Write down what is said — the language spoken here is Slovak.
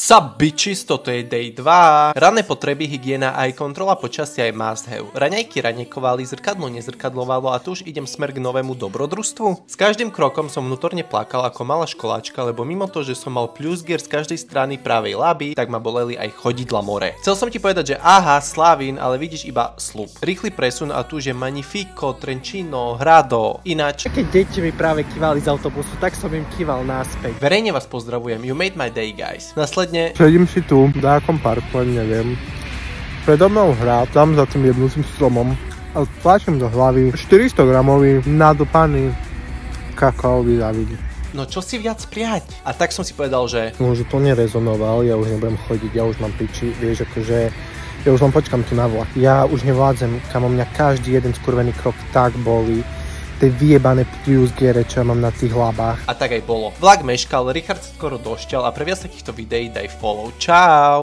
Sup bitches, toto je day 2. Ranné potreby, hygiena aj kontrola počasia je must have. Raňajky raňajkovali, zrkadlo nezrkadlovalo a tu už idem smer k novému dobrodružstvu. S každým krokom som vnútorne plakal ako malá školáčka, lebo mimo to, že som mal plusgier z každej strany pravej laby, tak ma boleli aj chodidla more. Chcel som ti povedať, že aha, Slavín, ale vidíš iba slúb. Rýchly presun a tu už je Magnifico, Trencino, Hrado. Ináč, keď deti mi práve kývali z autobusu, tak som im kýval naspäť. Verejne vás pozdravujem, you made my day, guys. Sedím si tu, v nejakom parku, neviem. Predo mnou hrá, tam za tým jednúcim stromom. A tlačím do hlavy 400 gramový nadúpaný kakaový závid. No čo si viac prijať? A tak som si povedal, že... Už to nerezonoval, ja už nebudem chodiť, ja už mám piči, vieš, akože... Ja už len počkam tu na vlak. Ja už nevládzem, kamo mňa každý jeden skurvený krok tak bolí. Tie vyjebané plusgiere, čo ja mám na tých labách. A tak aj bolo. Vlak meškal, Richard skoro došťal a pre viac takýchto videí daj follow. Čau!